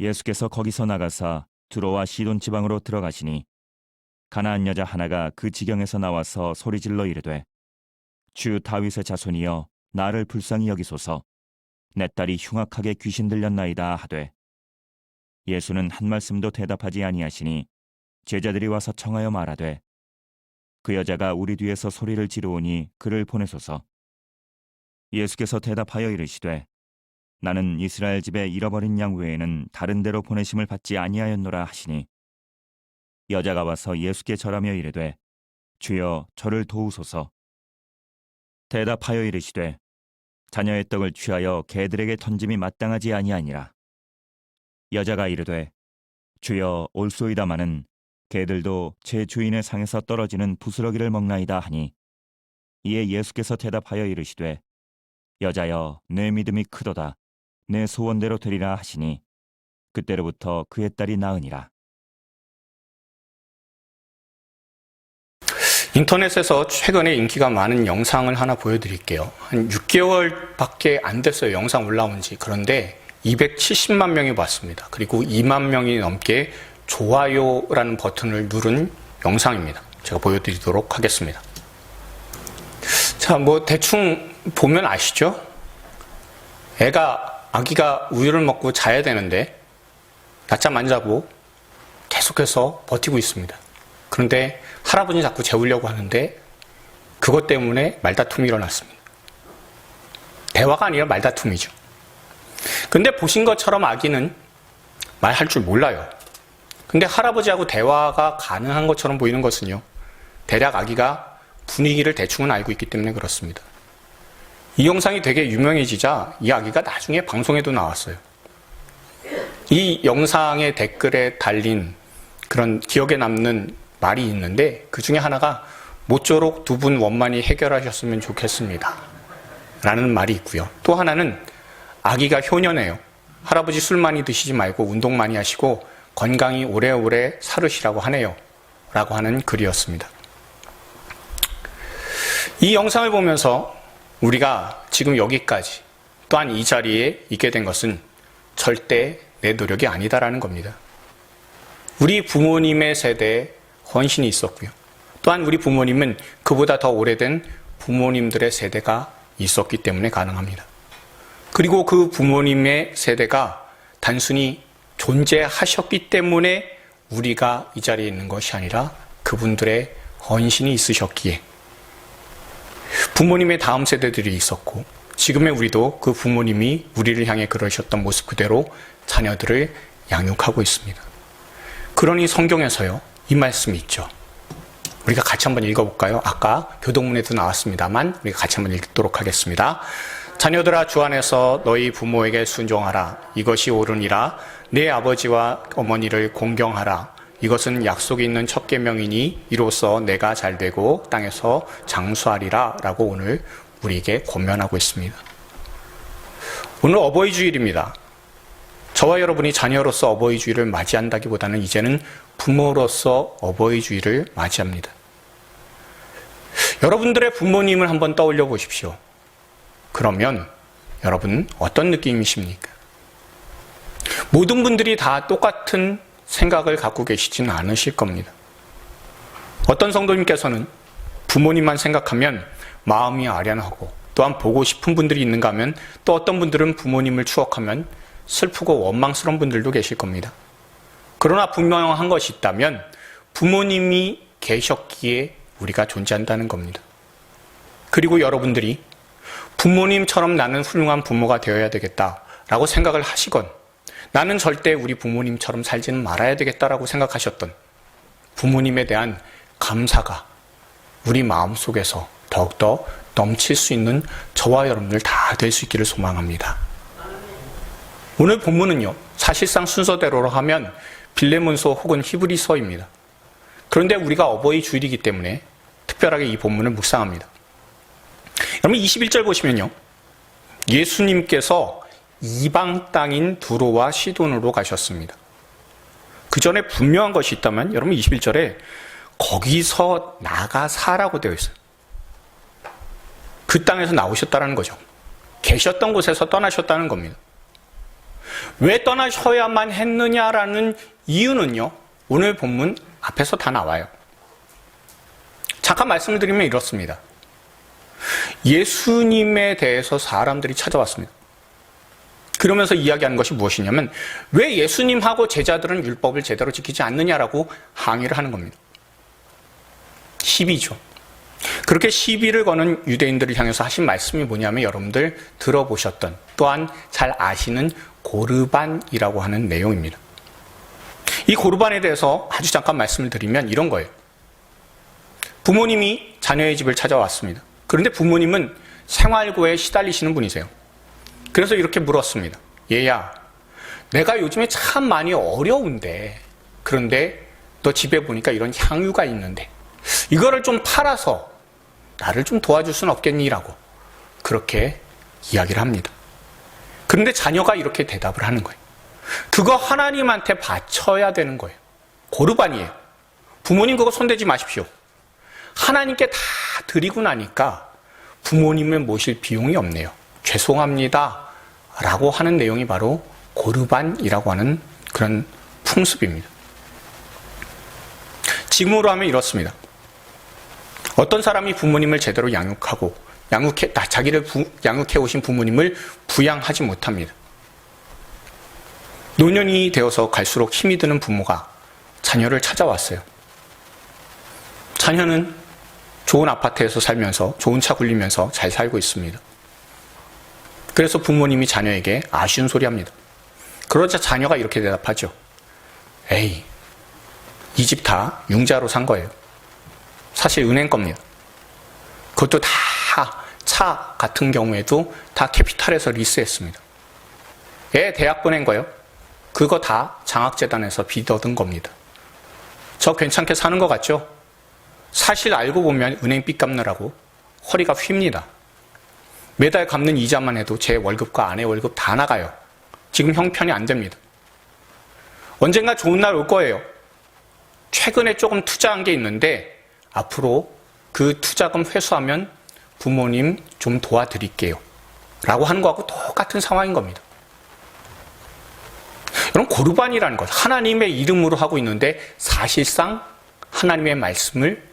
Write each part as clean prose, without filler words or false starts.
예수께서 거기서 나가사 두로와 시돈 지방으로 들어가시니 가나안 여자 하나가 그 지경에서 나와서 소리질러 이르되 주 다윗의 자손이여 나를 불쌍히 여기소서 내 딸이 흉악하게 귀신 들렸나이다 하되 예수는 한 말씀도 대답하지 아니하시니 제자들이 와서 청하여 말하되 그 여자가 우리 뒤에서 소리를 지르오니 그를 보내소서. 예수께서 대답하여 이르시되 나는 이스라엘 집에 잃어버린 양 외에는 다른 데로 보내심을 받지 아니하였노라 하시니 여자가 와서 예수께 절하며 이르되 주여 저를 도우소서. 대답하여 이르시되 자녀의 떡을 취하여 개들에게 던짐이 마땅하지 아니하니라. 여자가 이르되 주여 올소이다마는 개들도 제 주인의 상에서 떨어지는 부스러기를 먹나이다 하니 이에 예수께서 대답하여 이르시되 여자여 내 믿음이 크도다 내 소원대로 되리라 하시니 그때로부터 그의 딸이 나으니라. 인터넷에서 최근에 인기가 많은 영상을 하나 보여드릴게요. 한 6개월밖에 안 됐어요. 영상 올라온 지. 그런데 270만 명이 봤습니다. 그리고 2만 명이 넘게 좋아요라는 버튼을 누른 영상입니다. 제가 보여드리도록 하겠습니다. 자, 대충 보면 아시죠? 아기가 우유를 먹고 자야 되는데 낮잠 안 자고 계속해서 버티고 있습니다. 그런데 할아버지는 자꾸 재우려고 하는데 그것 때문에 말다툼이 일어났습니다. 대화가 아니라 말다툼이죠. 근데 보신 것처럼 아기는 말할 줄 몰라요. 근데 할아버지하고 대화가 가능한 것처럼 보이는 것은요, 대략 아기가 분위기를 대충은 알고 있기 때문에 그렇습니다. 이 영상이 되게 유명해지자 이 아기가 나중에 방송에도 나왔어요. 이 영상의 댓글에 달린 그런 기억에 남는 말이 있는데 그 중에 하나가 모쪼록 두 분 원만히 해결하셨으면 좋겠습니다 라는 말이 있고요. 또 하나는 아기가 효녀네요. 할아버지 술 많이 드시지 말고 운동 많이 하시고 건강히 오래오래 살으시라고 하네요 라고 하는 글이었습니다. 이 영상을 보면서 우리가 지금 여기까지 또한 이 자리에 있게 된 것은 절대 내 노력이 아니다라는 겁니다. 우리 부모님의 세대에 헌신이 있었고요. 또한 우리 부모님은 그보다 더 오래된 부모님들의 세대가 있었기 때문에 가능합니다. 그리고 그 부모님의 세대가 단순히 존재하셨기 때문에 우리가 이 자리에 있는 것이 아니라 그분들의 헌신이 있으셨기에 부모님의 다음 세대들이 있었고 지금의 우리도 그 부모님이 우리를 향해 그러셨던 모습 그대로 자녀들을 양육하고 있습니다. 그러니 성경에서요, 이 말씀이 있죠. 우리가 같이 한번 읽어볼까요? 아까 교동문에도 나왔습니다만 우리가 같이 한번 읽도록 하겠습니다. 자녀들아 주 안에서 너희 부모에게 순종하라. 이것이 옳으니라. 내 아버지와 어머니를 공경하라. 이것은 약속이 있는 첫 계명이니 이로써 내가 잘되고 땅에서 장수하리라 라고 오늘 우리에게 권면하고 있습니다. 오늘 어버이 주일입니다. 저와 여러분이 자녀로서 어버이 주일을 맞이한다기보다는 이제는 부모로서 어버이 주일을 맞이합니다. 여러분들의 부모님을 한번 떠올려 보십시오. 그러면 여러분 어떤 느낌이십니까? 모든 분들이 다 똑같은 생각을 갖고 계시지는 않으실 겁니다. 어떤 성도님께서는 부모님만 생각하면 마음이 아련하고 또한 보고 싶은 분들이 있는가 하면 또 어떤 분들은 부모님을 추억하면 슬프고 원망스러운 분들도 계실 겁니다. 그러나 분명한 것이 있다면 부모님이 계셨기에 우리가 존재한다는 겁니다. 그리고 여러분들이 부모님처럼 나는 훌륭한 부모가 되어야 되겠다라고 생각을 하시건 나는 절대 우리 부모님처럼 살지는 말아야 되겠다라고 생각하셨던 부모님에 대한 감사가 우리 마음속에서 더욱더 넘칠 수 있는 저와 여러분들 다 될 수 있기를 소망합니다. 오늘 본문은요, 사실상 순서대로 하면 빌레몬서 혹은 히브리서입니다. 그런데 우리가 어버이 주일이기 때문에 특별하게 이 본문을 묵상합니다. 여러분 21절 보시면요, 예수님께서 이방 땅인 두로와 시돈으로 가셨습니다. 그 전에 분명한 것이 있다면 여러분 21절에 거기서 나가사라고 되어 있어요. 그 땅에서 나오셨다는 거죠. 계셨던 곳에서 떠나셨다는 겁니다. 왜 떠나셔야만 했느냐라는 이유는요, 오늘 본문 앞에서 다 나와요. 잠깐 말씀을 드리면 이렇습니다. 예수님에 대해서 사람들이 찾아왔습니다. 그러면서 이야기하는 것이 무엇이냐면 왜 예수님하고 제자들은 율법을 제대로 지키지 않느냐라고 항의를 하는 겁니다. 시비죠. 그렇게 시비를 거는 유대인들을 향해서 하신 말씀이 뭐냐면 여러분들 들어보셨던 또한 잘 아시는 고르반이라고 하는 내용입니다. 이 고르반에 대해서 아주 잠깐 말씀을 드리면 이런 거예요. 부모님이 자녀의 집을 찾아왔습니다. 그런데 부모님은 생활고에 시달리시는 분이세요. 그래서 이렇게 물었습니다. 얘야, 내가 요즘에 참 많이 어려운데 그런데 너 집에 보니까 이런 향유가 있는데 이거를 좀 팔아서 나를 좀 도와줄 수는 없겠니? 라고 그렇게 이야기를 합니다. 그런데 자녀가 이렇게 대답을 하는 거예요. 그거 하나님한테 바쳐야 되는 거예요. 고르반이에요. 부모님 그거 손대지 마십시오. 하나님께 다 드리고 나니까 부모님을 모실 비용이 없네요. 죄송합니다. 라고 하는 내용이 바로 고르반이라고 하는 그런 풍습입니다. 지금으로 하면 이렇습니다. 어떤 사람이 부모님을 제대로 양육하고 자기를 양육해 오신 부모님을 부양하지 못합니다. 노년이 되어서 갈수록 힘이 드는 부모가 자녀를 찾아왔어요. 자녀는 좋은 아파트에서 살면서 좋은 차 굴리면서 잘 살고 있습니다. 그래서 부모님이 자녀에게 아쉬운 소리 합니다. 그러자 자녀가 이렇게 대답하죠. 에이, 이 집 다 융자로 산 거예요. 사실 은행 겁니다. 그것도 다 차 같은 경우에도 다 캐피탈에서 리스했습니다. 애 대학 보낸 거요. 그거 다 장학재단에서 빚 얻은 겁니다. 저 괜찮게 사는 것 같죠? 사실 알고 보면 은행 빚 갚느라고 허리가 휩니다. 매달 갚는 이자만 해도 제 월급과 아내 월급 다 나가요. 지금 형편이 안 됩니다. 언젠가 좋은 날 올 거예요. 최근에 조금 투자한 게 있는데 앞으로 그 투자금 회수하면 부모님 좀 도와드릴게요. 라고 하는 거하고 똑같은 상황인 겁니다. 이런 고르반이라는 것, 하나님의 이름으로 하고 있는데 사실상 하나님의 말씀을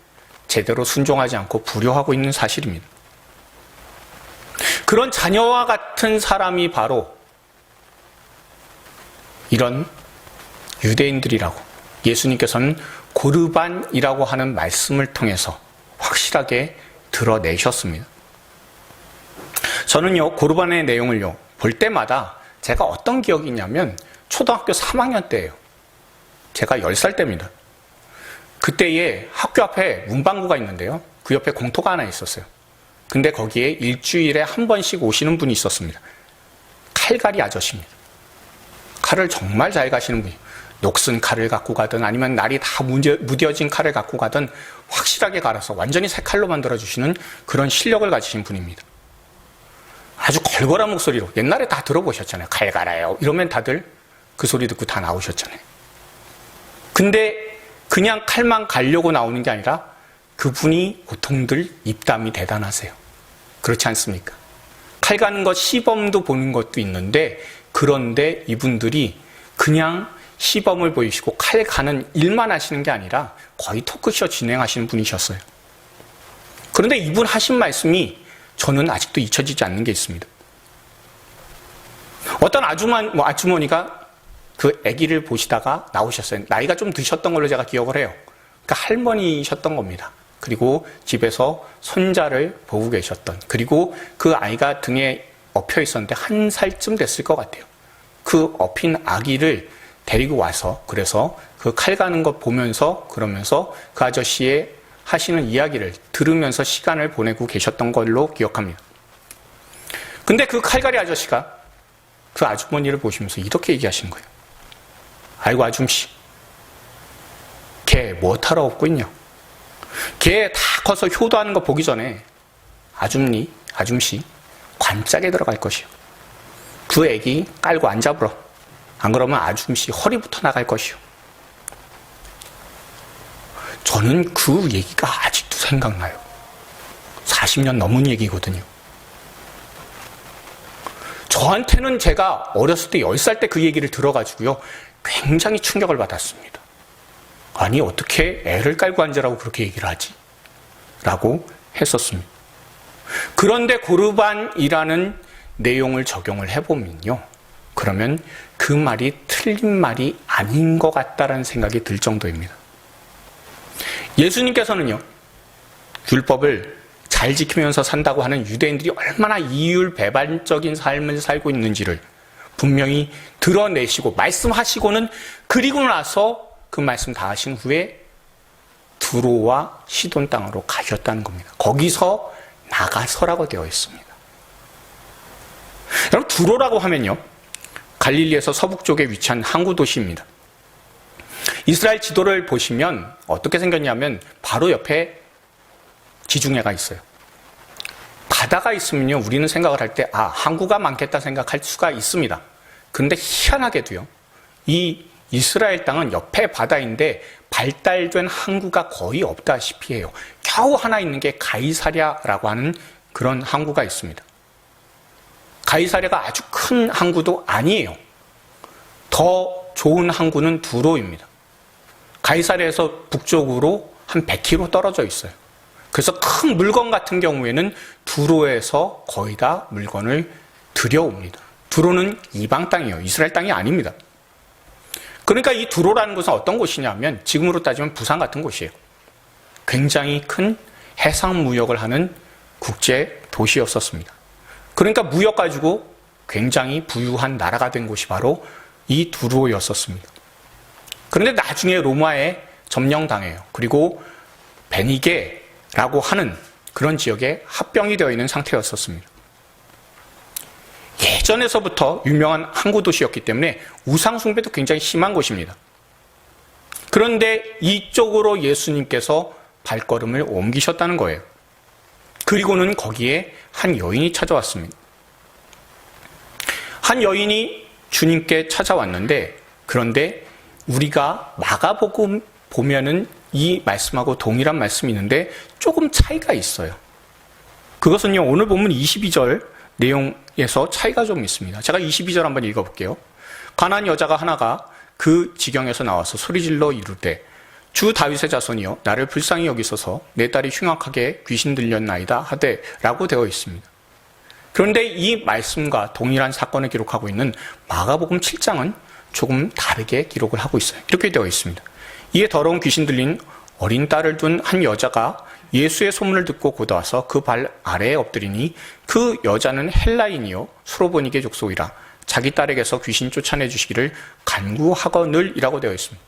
제대로 순종하지 않고 불효하고 있는 사실입니다. 그런 자녀와 같은 사람이 바로 이런 유대인들이라고 예수님께서는 고르반이라고 하는 말씀을 통해서 확실하게 드러내셨습니다. 저는요, 고르반의 내용을요, 볼 때마다 제가 어떤 기억이 있냐면 초등학교 3학년 때예요. 제가 10살 때입니다. 그때에 학교 앞에 문방구가 있는데요. 그 옆에 공터가 하나 있었어요. 근데 거기에 일주일에 한 번씩 오시는 분이 있었습니다. 칼갈이 아저씨입니다. 칼을 정말 잘 가시는 분이에요. 녹슨 칼을 갖고 가든 아니면 날이 다 무뎌진 칼을 갖고 가든 확실하게 갈아서 완전히 새 칼로 만들어주시는 그런 실력을 가지신 분입니다. 아주 걸걸한 목소리로 옛날에 다 들어보셨잖아요. 칼 갈아요. 이러면 다들 그 소리 듣고 다 나오셨잖아요. 근데 그냥 칼만 갈려고 나오는 게 아니라 그분이 보통들 입담이 대단하세요. 그렇지 않습니까? 칼 가는 것 시범도 보는 것도 있는데 그런데 이분들이 그냥 시범을 보이시고 칼 가는 일만 하시는 게 아니라 거의 토크쇼 진행하시는 분이셨어요. 그런데 이분 하신 말씀이 저는 아직도 잊혀지지 않는 게 있습니다. 어떤 아주머니가 그 아기를 보시다가 나오셨어요. 나이가 좀 드셨던 걸로 제가 기억을 해요. 그러니까 할머니셨던 겁니다. 그리고 집에서 손자를 보고 계셨던, 그리고 그 아이가 등에 엎여 있었는데 1살쯤 됐을 것 같아요. 그 엎인 아기를 데리고 와서 그래서 그 칼 가는 것 보면서 그러면서 그 아저씨의 하시는 이야기를 들으면서 시간을 보내고 계셨던 걸로 기억합니다. 근데 그 칼갈이 아저씨가 그 아주머니를 보시면서 이렇게 얘기하시는 거예요. 아이고 아줌씨, 걔 뭐하러 업고 있냐? 걔 다 커서 효도하는 거 보기 전에 아줌씨 관짝에 들어갈 것이요. 그 애기 깔고 안 잡으러. 안 그러면 아줌씨 허리부터 나갈 것이요. 저는 그 얘기가 아직도 생각나요. 40년 넘은 얘기거든요. 저한테는 제가 어렸을 때 10살 때 그 얘기를 들어가지고요. 굉장히 충격을 받았습니다. 아니 어떻게 애를 깔고 앉으라고 그렇게 얘기를 하지? 라고 했었습니다. 그런데 고르반이라는 내용을 적용을 해보면요. 그러면 그 말이 틀린 말이 아닌 것 같다라는 생각이 들 정도입니다. 예수님께서는요. 율법을 잘 지키면서 산다고 하는 유대인들이 얼마나 이율배반적인 삶을 살고 있는지를 분명히 드러내시고 말씀하시고는 그리고 나서 그 말씀 다 하신 후에 두로와 시돈 땅으로 가셨다는 겁니다. 거기서 나가서라고 되어 있습니다. 여러분 두로라고 하면요. 갈릴리에서 서북쪽에 위치한 항구 도시입니다. 이스라엘 지도를 보시면 어떻게 생겼냐면 바로 옆에 지중해가 있어요. 바다가 있으면요. 우리는 생각을 할 때 항구가 많겠다 생각할 수가 있습니다. 그런데 희한하게도요. 이 이스라엘 땅은 옆에 바다인데 발달된 항구가 거의 없다시피 해요. 겨우 하나 있는 게 가이사랴라고 하는 그런 항구가 있습니다. 가이사랴가 아주 큰 항구도 아니에요. 더 좋은 항구는 두로입니다. 가이사랴에서 북쪽으로 한 100km 떨어져 있어요. 그래서 큰 물건 같은 경우에는 두로에서 거의 다 물건을 들여옵니다. 두로는 이방 땅이에요. 이스라엘 땅이 아닙니다. 그러니까 이 두로라는 곳은 어떤 곳이냐면 지금으로 따지면 부산 같은 곳이에요. 굉장히 큰 해상 무역을 하는 국제 도시였었습니다. 그러니까 무역 가지고 굉장히 부유한 나라가 된 곳이 바로 이 두로였었습니다. 그런데 나중에 로마에 점령당해요. 그리고 베니게라고 하는 그런 지역에 합병이 되어 있는 상태였었습니다. 예전에서부터 유명한 항구 도시였기 때문에 우상 숭배도 굉장히 심한 곳입니다. 그런데 이쪽으로 예수님께서 발걸음을 옮기셨다는 거예요. 그리고는 거기에 한 여인이 찾아왔습니다. 한 여인이 주님께 찾아왔는데 그런데 우리가 마가복음 보면은 이 말씀하고 동일한 말씀이 있는데 조금 차이가 있어요. 그것은요, 오늘 본문 22절 내용에서 차이가 좀 있습니다. 제가 22절 한번 읽어볼게요. 가나안 여자가 하나가 그 지경에서 나와서 소리질러 이르되 주 다윗의 자손이여 나를 불쌍히 여기소서 내 딸이 흉악하게 귀신 들렸나이다 하되 라고 되어 있습니다. 그런데 이 말씀과 동일한 사건을 기록하고 있는 마가복음 7장은 조금 다르게 기록을 하고 있어요. 이렇게 되어 있습니다. 이에 더러운 귀신 들린 어린 딸을 둔 한 여자가 예수의 소문을 듣고 곧와서 그 발 아래에 엎드리니 그 여자는 헬라인이요 수로보니게 족속이라 자기 딸에게서 귀신 쫓아내 주시기를 간구하거늘 이라고 되어 있습니다.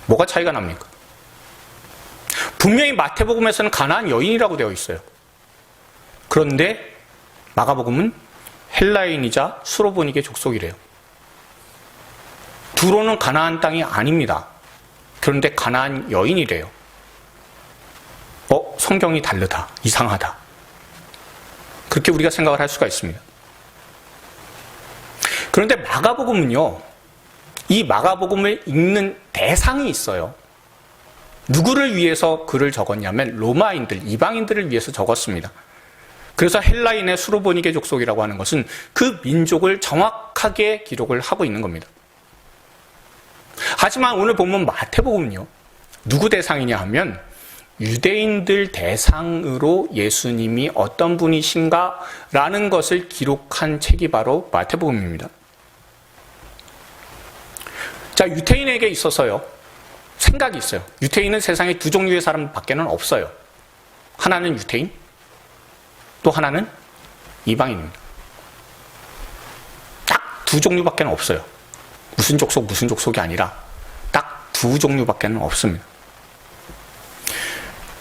뭐가 차이가 납니까? 분명히 마태복음에서는 가나안 여인이라고 되어 있어요. 그런데 마가복음은 헬라인이자 수로보니게 족속이래요. 두로는 가나안 땅이 아닙니다. 그런데 가나안 여인이래요. 성경이 다르다. 이상하다. 그렇게 우리가 생각을 할 수가 있습니다. 그런데 마가복음은요. 이 마가복음을 읽는 대상이 있어요. 누구를 위해서 글을 적었냐면 로마인들, 이방인들을 위해서 적었습니다. 그래서 헬라인의 수로보니게 족속이라고 하는 것은 그 민족을 정확하게 기록을 하고 있는 겁니다. 하지만 오늘 보면 마태복음은요. 누구 대상이냐 하면 유대인들 대상으로 예수님이 어떤 분이신가라는 것을 기록한 책이 바로 마태복음입니다. 자, 유태인에게 있어서요. 생각이 있어요. 유태인은 세상에 두 종류의 사람밖에는 없어요. 하나는 유태인, 또 하나는 이방인입니다. 딱 두 종류밖에 없어요. 무슨 족속이 아니라 딱 두 종류밖에 없습니다.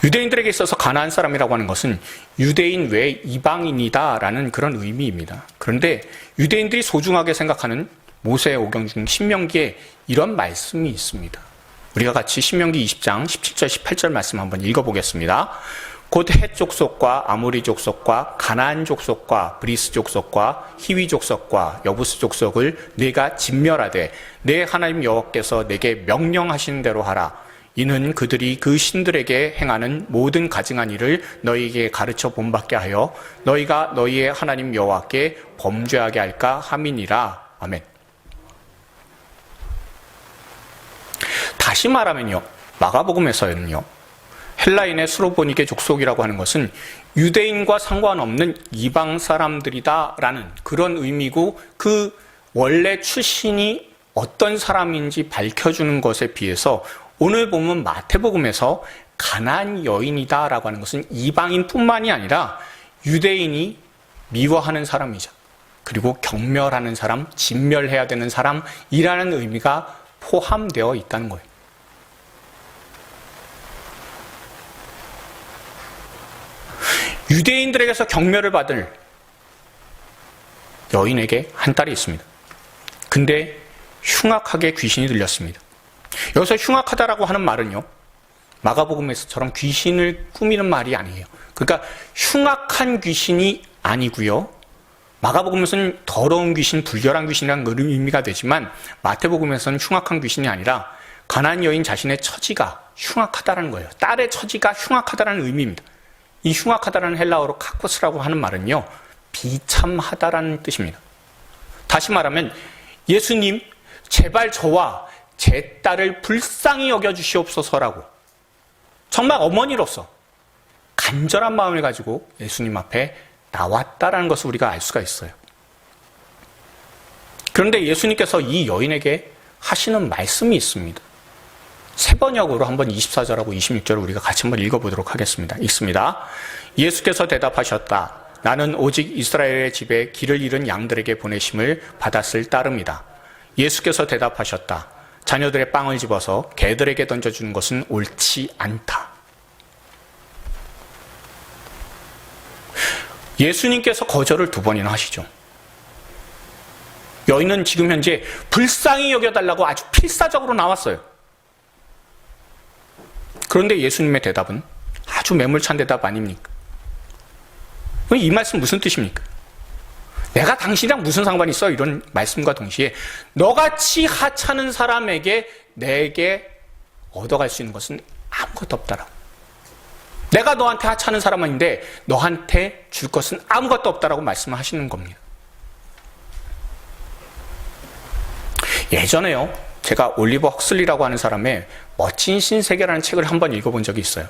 유대인들에게 있어서 가나안 사람이라고 하는 것은 유대인 외 이방인이다라는 그런 의미입니다. 그런데 유대인들이 소중하게 생각하는 모세의 오경 중 신명기에 이런 말씀이 있습니다. 우리가 같이 신명기 20장 17절 18절 말씀 한번 읽어보겠습니다. 곧 헷 족속과 아모리 족속과 가나안 족속과 브리스 족속과 히위 족속과 여부스 족속을 내가 진멸하되 내 하나님 여호와께서 내게 명령하신 대로 하라. 이는 그들이 그 신들에게 행하는 모든 가증한 일을 너희에게 가르쳐 본받게 하여 너희가 너희의 하나님 여호와께 범죄하게 할까 함이니라. 아멘. 다시 말하면요, 마가복음에서는요, 헬라인의 수로보니게 족속이라고 하는 것은 유대인과 상관없는 이방 사람들이다라는 그런 의미고, 그 원래 출신이 어떤 사람인지 밝혀주는 것에 비해서 오늘 보면 마태복음에서 가나안 여인이다라고 하는 것은 이방인뿐만이 아니라 유대인이 미워하는 사람이자, 그리고 경멸하는 사람, 진멸해야 되는 사람이라는 의미가 포함되어 있다는 거예요. 유대인들에게서 경멸을 받을 여인에게 한 딸이 있습니다. 근데 흉악하게 귀신이 들렸습니다. 여기서 흉악하다라고 하는 말은요, 마가복음에서처럼 귀신을 꾸미는 말이 아니에요. 그러니까 흉악한 귀신이 아니고요, 마가복음에서는 더러운 귀신, 불결한 귀신이라는 의미가 되지만 마태복음에서는 흉악한 귀신이 아니라 가나안 여인 자신의 처지가 흉악하다라는 거예요. 딸의 처지가 흉악하다라는 의미입니다. 이 흉악하다라는 헬라어로 카코스라고 하는 말은요, 비참하다라는 뜻입니다. 다시 말하면 예수님, 제발 저와 제 딸을 불쌍히 여겨주시옵소서라고 정말 어머니로서 간절한 마음을 가지고 예수님 앞에 나왔다라는 것을 우리가 알 수가 있어요. 그런데 예수님께서 이 여인에게 하시는 말씀이 있습니다. 세 번역으로 한번 24절하고 26절을 우리가 같이 한번 읽어보도록 하겠습니다. 읽습니다. 예수께서 대답하셨다. 나는 오직 이스라엘의 집에 길을 잃은 양들에게 보내심을 받았을 따름이다. 예수께서 대답하셨다. 자녀들의 빵을 집어서 개들에게 던져주는 것은 옳지 않다. 예수님께서 거절을 2번이나 하시죠. 여인은 지금 현재 불쌍히 여겨달라고 아주 필사적으로 나왔어요. 그런데 예수님의 대답은 아주 매몰찬 대답 아닙니까? 이 말씀 무슨 뜻입니까? 내가 당신이랑 무슨 상관이 있어? 이런 말씀과 동시에 너같이 하찮은 사람에게 내게 얻어갈 수 있는 것은 아무것도 없다라고. 내가 너한테 하찮은 사람 아닌데 너한테 줄 것은 아무것도 없다라고 말씀하시는 겁니다. 예전에요, 제가 올리버 헉슬리라고 하는 사람의 멋진 신세계라는 책을 한번 읽어본 적이 있어요.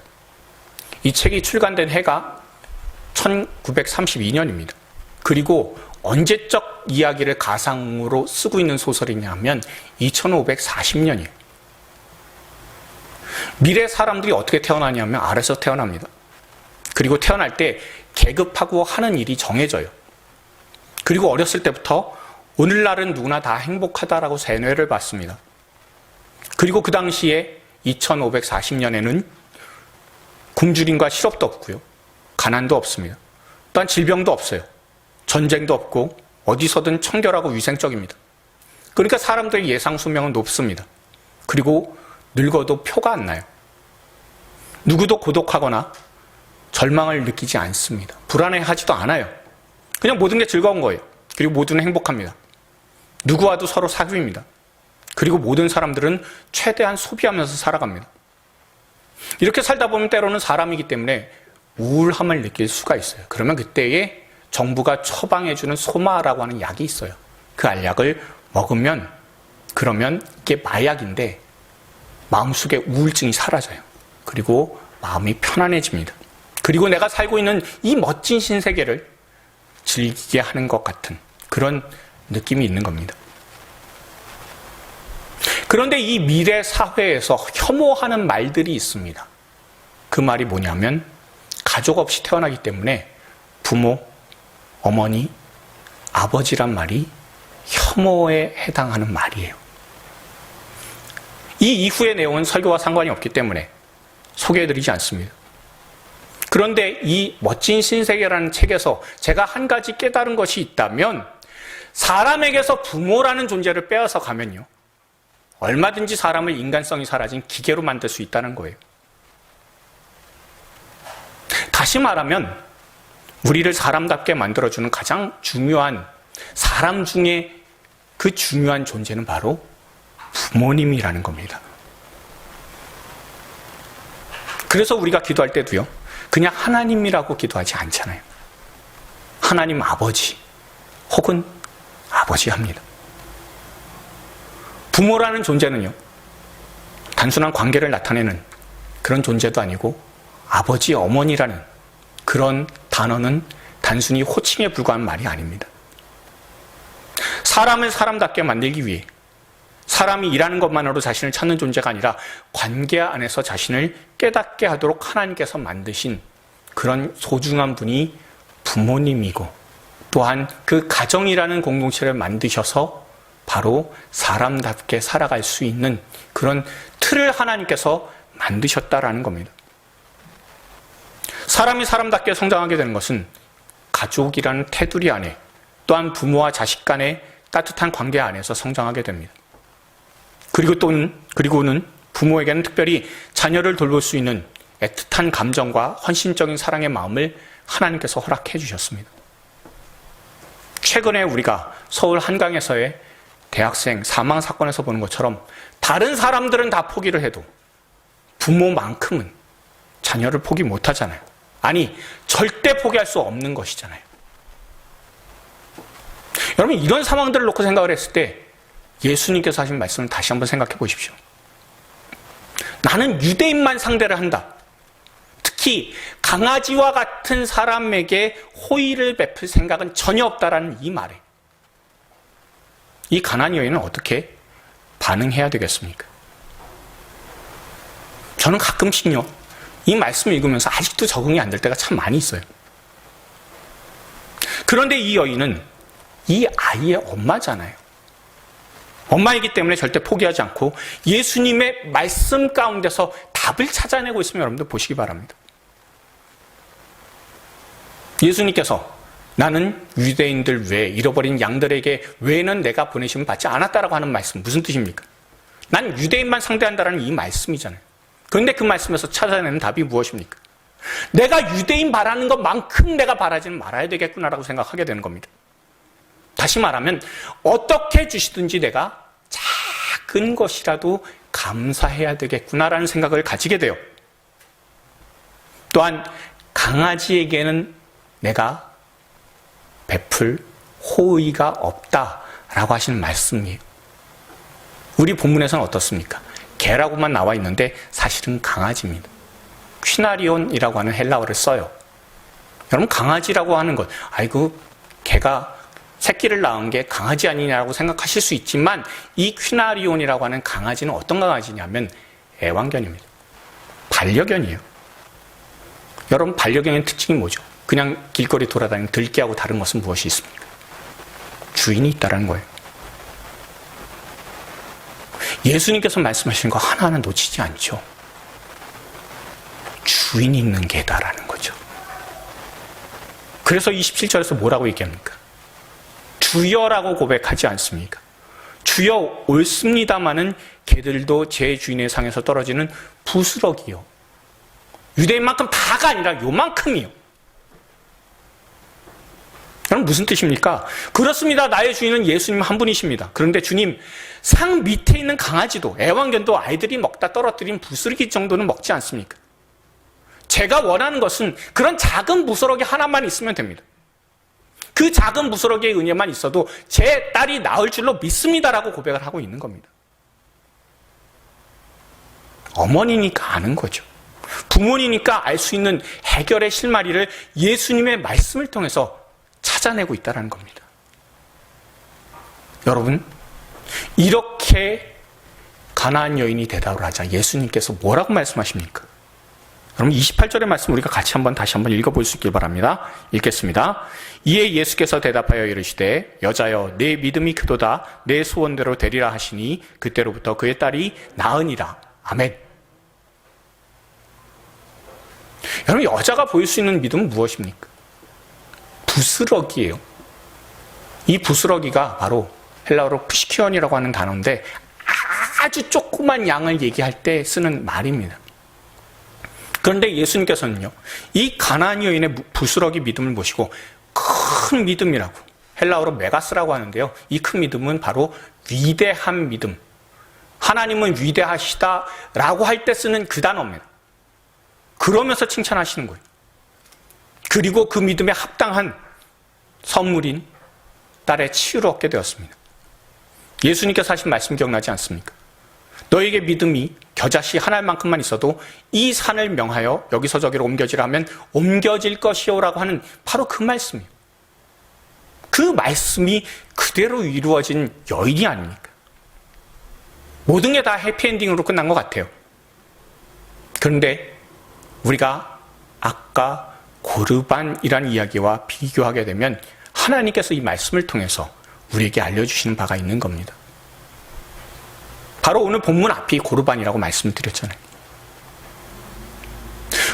이 책이 출간된 해가 1932년입니다. 그리고 언제적 이야기를 가상으로 쓰고 있는 소설이냐 하면 2540년이에요. 미래 사람들이 어떻게 태어나냐면 알에서 태어납니다. 그리고 태어날 때 계급하고 하는 일이 정해져요. 그리고 어렸을 때부터 오늘날은 누구나 다 행복하다라고 세뇌를 받습니다. 그리고 그 당시에 2540년에는 굶주림과 실업도 없고요, 가난도 없습니다. 또한 질병도 없어요. 전쟁도 없고 어디서든 청결하고 위생적입니다. 그러니까 사람들의 예상 수명은 높습니다. 그리고 늙어도 표가 안 나요. 누구도 고독하거나 절망을 느끼지 않습니다. 불안해하지도 않아요. 그냥 모든 게 즐거운 거예요. 그리고 모두는 행복합니다. 누구와도 서로 사귑입니다. 그리고 모든 사람들은 최대한 소비하면서 살아갑니다. 이렇게 살다 보면 때로는 사람이기 때문에 우울함을 느낄 수가 있어요. 그러면 그때에 정부가 처방해주는 소마라고 하는 약이 있어요. 그 알약을 먹으면, 그러면 이게 마약인데 마음속에 우울증이 사라져요. 그리고 마음이 편안해집니다. 그리고 내가 살고 있는 이 멋진 신세계를 즐기게 하는 것 같은 그런 느낌이 있는 겁니다. 그런데 이 미래 사회에서 혐오하는 말들이 있습니다. 그 말이 뭐냐면 가족 없이 태어나기 때문에 부모, 어머니, 아버지란 말이 혐오에 해당하는 말이에요. 이 이후의 내용은 설교와 상관이 없기 때문에 소개해드리지 않습니다. 그런데 이 멋진 신세계라는 책에서 제가 한 가지 깨달은 것이 있다면, 사람에게서 부모라는 존재를 빼앗아 가면요, 얼마든지 사람을 인간성이 사라진 기계로 만들 수 있다는 거예요. 다시 말하면 우리를 사람답게 만들어주는 가장 중요한, 사람 중에 그 중요한 존재는 바로 부모님이라는 겁니다. 그래서 우리가 기도할 때도요, 그냥 하나님이라고 기도하지 않잖아요. 하나님 아버지 혹은 아버지 합니다. 부모라는 존재는요, 단순한 관계를 나타내는 그런 존재도 아니고 아버지, 어머니라는 그런 단어는 단순히 호칭에 불과한 말이 아닙니다. 사람을 사람답게 만들기 위해 사람이 일하는 것만으로 자신을 찾는 존재가 아니라 관계 안에서 자신을 깨닫게 하도록 하나님께서 만드신 그런 소중한 분이 부모님이고, 또한 그 가정이라는 공동체를 만드셔서 바로 사람답게 살아갈 수 있는 그런 틀을 하나님께서 만드셨다라는 겁니다. 사람이 사람답게 성장하게 되는 것은 가족이라는 테두리 안에, 또한 부모와 자식 간의 따뜻한 관계 안에서 성장하게 됩니다. 그리고는 부모에게는 특별히 자녀를 돌볼 수 있는 애틋한 감정과 헌신적인 사랑의 마음을 하나님께서 허락해 주셨습니다. 최근에 우리가 서울 한강에서의 대학생 사망 사건에서 보는 것처럼 다른 사람들은 다 포기를 해도 부모만큼은 자녀를 포기 못하잖아요. 아니, 절대 포기할 수 없는 것이잖아요. 여러분, 이런 상황들을 놓고 생각을 했을 때 예수님께서 하신 말씀을 다시 한번 생각해 보십시오. 나는 유대인만 상대를 한다. 특히 강아지와 같은 사람에게 호의를 베풀 생각은 전혀 없다라는 이 말에 이 가나안 여인은 어떻게 반응해야 되겠습니까? 저는 가끔씩요, 이 말씀을 읽으면서 아직도 적응이 안 될 때가 참 많이 있어요. 그런데 이 여인은 이 아이의 엄마잖아요. 엄마이기 때문에 절대 포기하지 않고 예수님의 말씀 가운데서 답을 찾아내고 있으면 여러분들 보시기 바랍니다. 예수님께서 나는 유대인들 외에 잃어버린 양들에게 외에는 내가 보내심을 받지 않았다라고 하는 말씀, 무슨 뜻입니까? 난 유대인만 상대한다라는 이 말씀이잖아요. 그런데 그 말씀에서 찾아내는 답이 무엇입니까? 내가 유대인 바라는 것만큼 내가 바라지는 말아야 되겠구나라고 생각하게 되는 겁니다. 다시 말하면 어떻게 주시든지 내가 작은 것이라도 감사해야 되겠구나라는 생각을 가지게 돼요. 또한 강아지에게는 내가 베풀 호의가 없다라고 하시는 말씀이에요. 우리 본문에서는 어떻습니까? 개라고만 나와 있는데 사실은 강아지입니다. 퀴나리온이라고 하는 헬라어를 써요. 여러분, 강아지라고 하는 것, 아이고 개가 새끼를 낳은 게 강아지 아니냐고 생각하실 수 있지만 이 퀴나리온이라고 하는 강아지는 어떤 강아지냐면 애완견입니다. 반려견이에요. 여러분, 반려견의 특징이 뭐죠? 그냥 길거리 돌아다니는 들개하고 다른 것은 무엇이 있습니까? 주인이 있다는 거예요. 예수님께서 말씀하시는 거 하나하나 놓치지 않죠. 주인이 있는 개다라는 거죠. 그래서 27절에서 뭐라고 얘기합니까? 주여라고 고백하지 않습니까? 주여 옳습니다마는 개들도 제 주인의 상에서 떨어지는 부스러기요. 유대인만큼 다가 아니라 요만큼이요. 여러분, 무슨 뜻입니까? 그렇습니다. 나의 주인은 예수님 한 분이십니다. 그런데 주님, 상 밑에 있는 강아지도, 애완견도 아이들이 먹다 떨어뜨린 부스러기 정도는 먹지 않습니까? 제가 원하는 것은 그런 작은 부스러기 하나만 있으면 됩니다. 그 작은 부스러기의 은혜만 있어도 제 딸이 나을 줄로 믿습니다라고 고백을 하고 있는 겁니다. 어머니니까 아는 거죠. 부모니까 알 수 있는 해결의 실마리를 예수님의 말씀을 통해서 찾아내고 있다는 겁니다. 여러분, 이렇게 가나안 여인이 대답을 하자 예수님께서 뭐라고 말씀하십니까? 여러분, 28절의 말씀 우리가 다시 한번 읽어볼 수 있길 바랍니다. 읽겠습니다. 이에 예수께서 대답하여 이르시되 여자여 내 믿음이 크도다 내 소원대로 되리라 하시니 그때로부터 그의 딸이 나으니라. 아멘. 여러분, 여자가 보일 수 있는 믿음은 무엇입니까? 부스러기예요. 이 부스러기가 바로 헬라어로 푸시키온이라고 하는 단어인데 아주 조그만 양을 얘기할 때 쓰는 말입니다. 그런데 예수님께서는요, 이 가나안 여인의 부스러기 믿음을 보시고 큰 믿음이라고, 헬라어로 메가스라고 하는데요, 이 큰 믿음은 바로 위대한 믿음, 하나님은 위대하시다라고 할 때 쓰는 그 단어입니다. 그러면서 칭찬하시는 거예요. 그리고 그 믿음에 합당한 선물인 딸의 치유를 얻게 되었습니다. 예수님께서 하신 말씀 기억나지 않습니까? 너에게 믿음이 겨자씨 하나만큼만 있어도 이 산을 명하여 여기서 저기로 옮겨지라 하면 옮겨질 것이요라고 하는 바로 그 말씀이에요. 그 말씀이 그대로 이루어진 여인이 아닙니까? 모든 게 다 해피엔딩으로 끝난 것 같아요. 그런데 우리가 아까 고르반이라는 이야기와 비교하게 되면 하나님께서 이 말씀을 통해서 우리에게 알려주시는 바가 있는 겁니다. 바로 오늘 본문 앞이 고르반이라고 말씀을 드렸잖아요.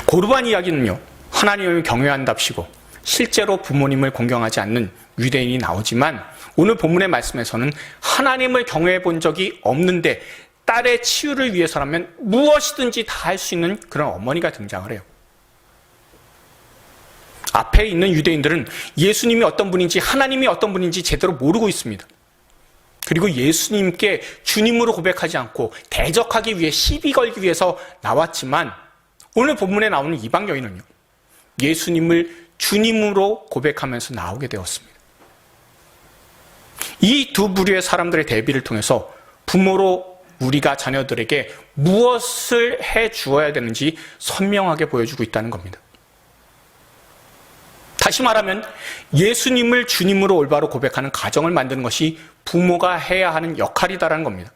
고르반 이야기는요, 하나님을 경외한답시고 실제로 부모님을 공경하지 않는 유대인이 나오지만 오늘 본문의 말씀에서는 하나님을 경외해 본 적이 없는데 딸의 치유를 위해서라면 무엇이든지 다 할 수 있는 그런 어머니가 등장을 해요. 앞에 있는 유대인들은 예수님이 어떤 분인지 하나님이 어떤 분인지 제대로 모르고 있습니다. 그리고 예수님께 주님으로 고백하지 않고 대적하기 위해 시비 걸기 위해서 나왔지만 오늘 본문에 나오는 이방 여인은요, 예수님을 주님으로 고백하면서 나오게 되었습니다. 이 두 부류의 사람들의 대비를 통해서 부모로 우리가 자녀들에게 무엇을 해 주어야 되는지 선명하게 보여주고 있다는 겁니다. 다시 말하면 예수님을 주님으로 올바로 고백하는 가정을 만드는 것이 부모가 해야 하는 역할이다라는 겁니다.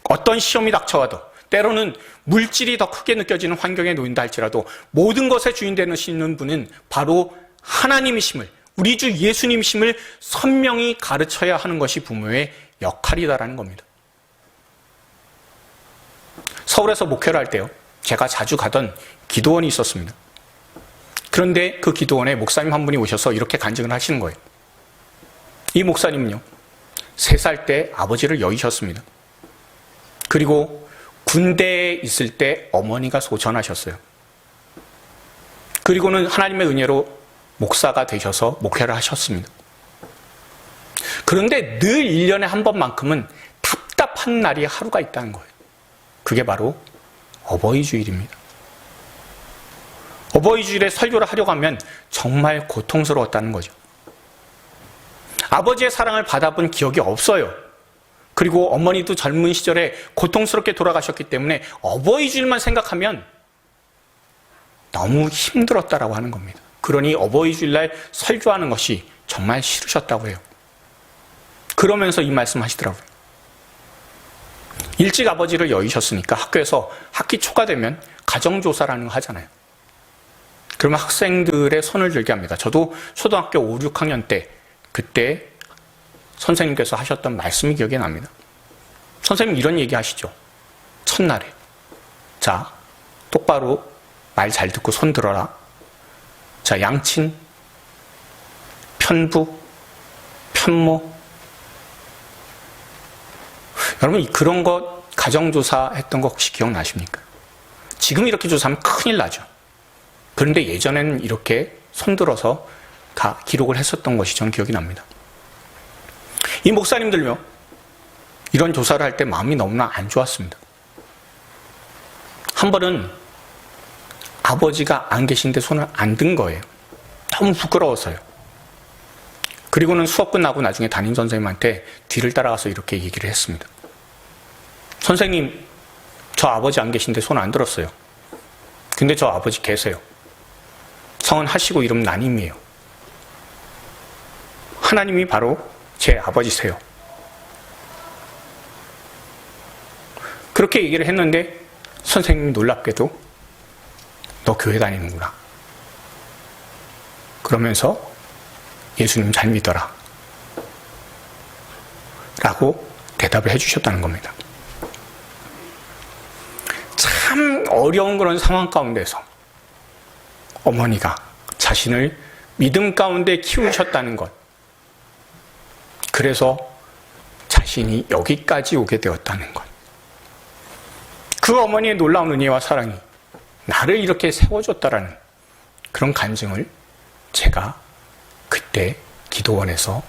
어떤 시험이 닥쳐와도 때로는 물질이 더 크게 느껴지는 환경에 놓인다 할지라도 모든 것의 주인 되시는 분은 바로 하나님이심을, 우리 주 예수님이심을 선명히 가르쳐야 하는 것이 부모의 역할이다라는 겁니다. 서울에서 목회를 할 때요, 제가 자주 가던 기도원이 있었습니다. 그런데 그 기도원에 목사님 한 분이 오셔서 이렇게 간증을 하시는 거예요. 이 목사님은요, 3살 때 아버지를 여의셨습니다. 그리고 군대에 있을 때 어머니가 소천하셨어요. 그리고는 하나님의 은혜로 목사가 되셔서 목회를 하셨습니다. 그런데 늘 1년에 한 번만큼은 답답한 날이 하루가 있다는 거예요. 그게 바로 어버이 주일입니다. 어버이 주일에 설교를 하려고 하면 정말 고통스러웠다는 거죠. 아버지의 사랑을 받아본 기억이 없어요. 그리고 어머니도 젊은 시절에 고통스럽게 돌아가셨기 때문에 어버이 주일만 생각하면 너무 힘들었다라고 하는 겁니다. 그러니 어버이 주일날 설교하는 것이 정말 싫으셨다고 해요. 그러면서 이 말씀 하시더라고요. 일찍 아버지를 여의셨으니까 학교에서 학기 초가 되면 가정조사라는 거 하잖아요. 그러면 학생들의 손을 들게 합니다. 저도 초등학교 5, 6학년 때 그때 선생님께서 하셨던 말씀이 기억이 납니다. 선생님 이런 얘기 하시죠. 첫날에 자, 똑바로 말 잘 듣고 손 들어라. 자, 양친, 편부, 편모. 여러분 그런 거 가정조사 했던 거 혹시 기억나십니까? 지금 이렇게 조사하면 큰일 나죠. 그런데 예전에는 이렇게 손들어서 기록을 했었던 것이 저는 기억이 납니다. 이 목사님들요, 이런 조사를 할 때 마음이 너무나 안 좋았습니다. 한 번은 아버지가 안 계신데 손을 안 든 거예요. 너무 부끄러워서요. 그리고는 수업 끝나고 나중에 담임 선생님한테 뒤를 따라가서 이렇게 얘기를 했습니다. 선생님, 저 아버지 안 계신데 손 안 들었어요. 근데 저 아버지 계세요. 성은 하시고 이름 나님이에요. 하나님이 바로 제 아버지세요. 그렇게 얘기를 했는데 선생님이 놀랍게도 너 교회 다니는구나. 그러면서 예수님 잘 믿어라. 라고 대답을 해주셨다는 겁니다. 참 어려운 그런 상황 가운데서 어머니가 자신을 믿음 가운데 키우셨다는 것. 그래서 자신이 여기까지 오게 되었다는 것. 그 어머니의 놀라운 은혜와 사랑이 나를 이렇게 세워줬다라는 그런 간증을 제가 그때 기도원에서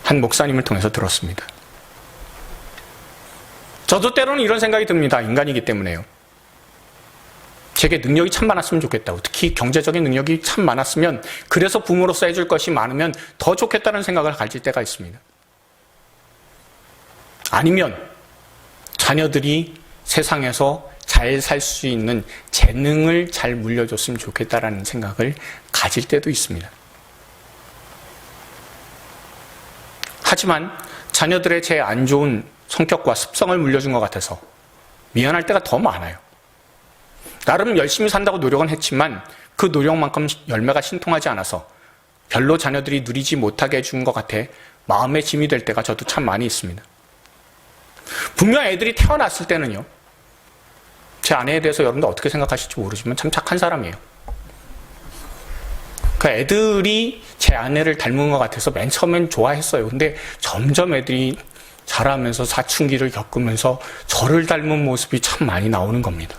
한 목사님을 통해서 들었습니다. 저도 때로는 이런 생각이 듭니다. 인간이기 때문에요. 제게 능력이 참 많았으면 좋겠다고, 특히 경제적인 능력이 참 많았으면, 그래서 부모로서 해줄 것이 많으면 더 좋겠다는 생각을 가질 때가 있습니다. 아니면 자녀들이 세상에서 잘 살 수 있는 재능을 잘 물려줬으면 좋겠다라는 생각을 가질 때도 있습니다. 하지만 자녀들의 제 안 좋은 성격과 습성을 물려준 것 같아서 미안할 때가 더 많아요. 나름 열심히 산다고 노력은 했지만 그 노력만큼 열매가 신통하지 않아서 별로 자녀들이 누리지 못하게 해준 것 같아 마음의 짐이 될 때가 저도 참 많이 있습니다. 분명 애들이 태어났을 때는요, 제 아내에 대해서 여러분들 어떻게 생각하실지 모르지만 참 착한 사람이에요. 그 애들이 제 아내를 닮은 것 같아서 맨 처음엔 좋아했어요. 근데 점점 애들이 자라면서 사춘기를 겪으면서 저를 닮은 모습이 참 많이 나오는 겁니다.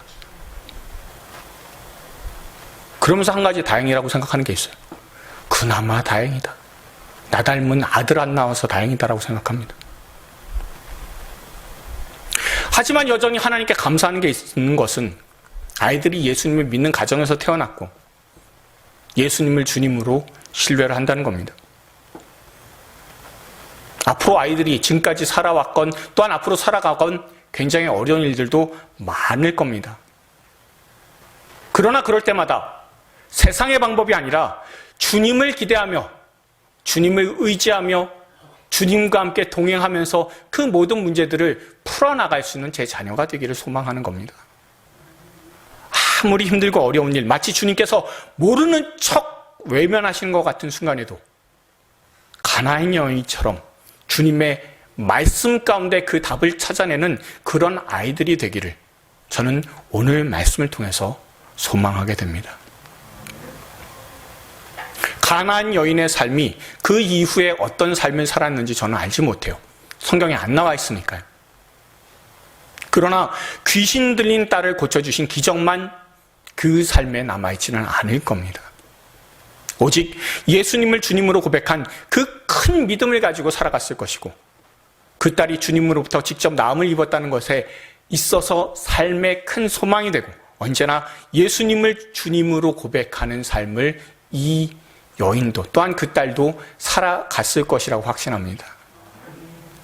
그러면서 한 가지 다행이라고 생각하는 게 있어요. 그나마 다행이다. 나 닮은 아들 안 나와서 다행이다라고 생각합니다. 하지만 여전히 하나님께 감사하는 게 있는 것은 아이들이 예수님을 믿는 가정에서 태어났고 예수님을 주님으로 신뢰를 한다는 겁니다. 앞으로 아이들이 지금까지 살아왔건 또한 앞으로 살아가건 굉장히 어려운 일들도 많을 겁니다. 그러나 그럴 때마다 세상의 방법이 아니라 주님을 기대하며 주님을 의지하며 주님과 함께 동행하면서 그 모든 문제들을 풀어나갈 수 있는 제 자녀가 되기를 소망하는 겁니다. 아무리 힘들고 어려운 일, 마치 주님께서 모르는 척 외면하시는 것 같은 순간에도 가나안 여인처럼 주님의 말씀 가운데 그 답을 찾아내는 그런 아이들이 되기를 저는 오늘 말씀을 통해서 소망하게 됩니다. 가나안 여인의 삶이 그 이후에 어떤 삶을 살았는지 저는 알지 못해요. 성경에 안 나와 있으니까요. 그러나 귀신 들린 딸을 고쳐주신 기적만 그 삶에 남아있지는 않을 겁니다. 오직 예수님을 주님으로 고백한 그 큰 믿음을 가지고 살아갔을 것이고 그 딸이 주님으로부터 직접 나음을 입었다는 것에 있어서 삶의 큰 소망이 되고 언제나 예수님을 주님으로 고백하는 삶을 이 여인도 또한 그 딸도 살아갔을 것이라고 확신합니다.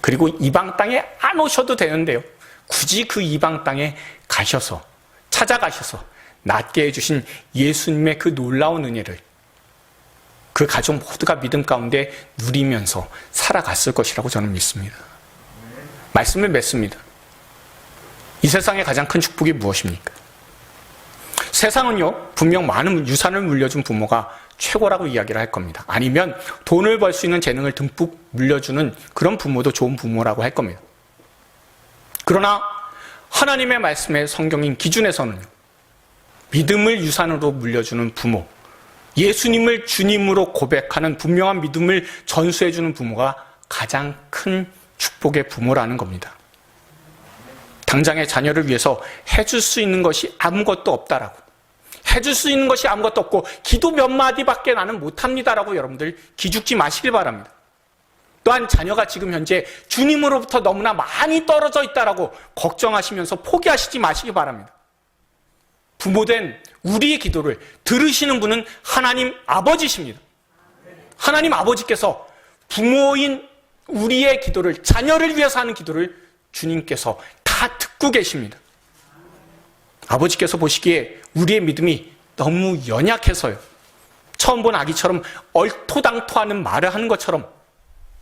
그리고 이방 땅에 안 오셔도 되는데요. 굳이 그 이방 땅에 가셔서 찾아가셔서 낫게 해주신 예수님의 그 놀라운 은혜를 그 가족 모두가 믿음 가운데 누리면서 살아갔을 것이라고 저는 믿습니다. 말씀을 맺습니다. 이 세상의 가장 큰 축복이 무엇입니까? 세상은요, 분명 많은 유산을 물려준 부모가 최고라고 이야기를 할 겁니다. 아니면 돈을 벌 수 있는 재능을 듬뿍 물려주는 그런 부모도 좋은 부모라고 할 겁니다. 그러나 하나님의 말씀의 성경인 기준에서는요, 믿음을 유산으로 물려주는 부모, 예수님을 주님으로 고백하는 분명한 믿음을 전수해주는 부모가 가장 큰 축복의 부모라는 겁니다. 당장의 자녀를 위해서 해줄 수 있는 것이 아무것도 없다라고, 해줄 수 있는 것이 아무것도 없고 기도 몇 마디밖에 나는 못합니다라고 여러분들 기죽지 마시길 바랍니다. 또한 자녀가 지금 현재 주님으로부터 너무나 많이 떨어져 있다라고 걱정하시면서 포기하시지 마시기 바랍니다. 부모된 우리의 기도를 들으시는 분은 하나님 아버지십니다. 하나님 아버지께서 부모인 우리의 기도를, 자녀를 위해서 하는 기도를 주님께서 다 듣고 계십니다. 아버지께서 보시기에 우리의 믿음이 너무 연약해서요, 처음 본 아기처럼 얼토당토하는 말을 하는 것처럼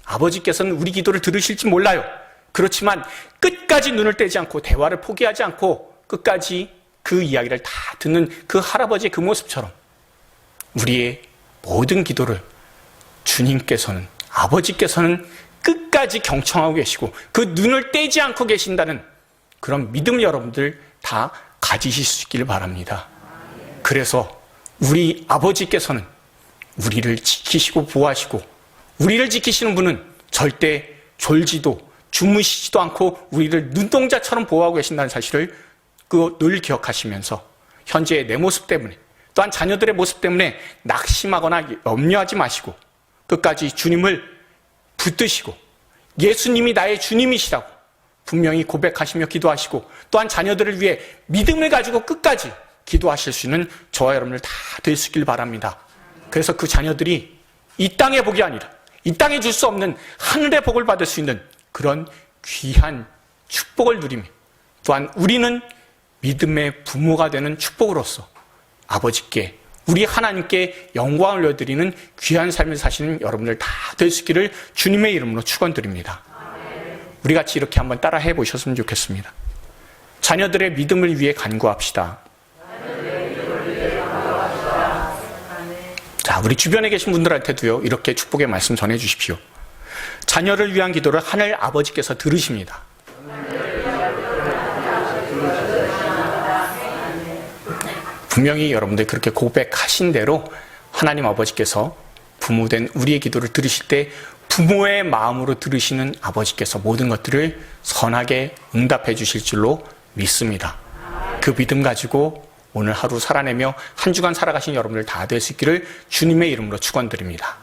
아버지께서는 우리 기도를 들으실지 몰라요. 그렇지만 끝까지 눈을 떼지 않고 대화를 포기하지 않고 끝까지 그 이야기를 다 듣는 그 할아버지의 그 모습처럼 우리의 모든 기도를 주님께서는, 아버지께서는 끝까지 경청하고 계시고 그 눈을 떼지 않고 계신다는 그런 믿음 여러분들 다 가지실 수 있기를 바랍니다. 그래서 우리 아버지께서는 우리를 지키시고 보호하시고 우리를 지키시는 분은 절대 졸지도 주무시지도 않고 우리를 눈동자처럼 보호하고 계신다는 사실을 늘 기억하시면서 현재의 내 모습 때문에 또한 자녀들의 모습 때문에 낙심하거나 염려하지 마시고 끝까지 주님을 붙드시고 예수님이 나의 주님이시라고 분명히 고백하시며 기도하시고 또한 자녀들을 위해 믿음을 가지고 끝까지 기도하실 수 있는 저와 여러분들 다 될 수 있길 바랍니다. 그래서 그 자녀들이 이 땅의 복이 아니라 이 땅에 줄 수 없는 하늘의 복을 받을 수 있는 그런 귀한 축복을 누리며 또한 우리는 믿음의 부모가 되는 축복으로서 아버지께 우리 하나님께 영광을 올려드리는 귀한 삶을 사시는 여러분들 다 될 수 있기를 주님의 이름으로 축원드립니다. 우리 같이 이렇게 한번 따라 해보셨으면 좋겠습니다. 자녀들의 믿음을 위해 간구합시다. 자, 우리 주변에 계신 분들한테도요, 이렇게 축복의 말씀 전해주십시오. 자녀를 위한 기도를 하늘 아버지께서 들으십니다. 분명히 여러분들 그렇게 고백하신 대로 하나님 아버지께서 부모된 우리의 기도를 들으실 때 부모의 마음으로 들으시는 아버지께서 모든 것들을 선하게 응답해 주실 줄로 믿습니다. 그 믿음 가지고 오늘 하루 살아내며 한 주간 살아가신 여러분들 다 될 수 있기를 주님의 이름으로 축원드립니다.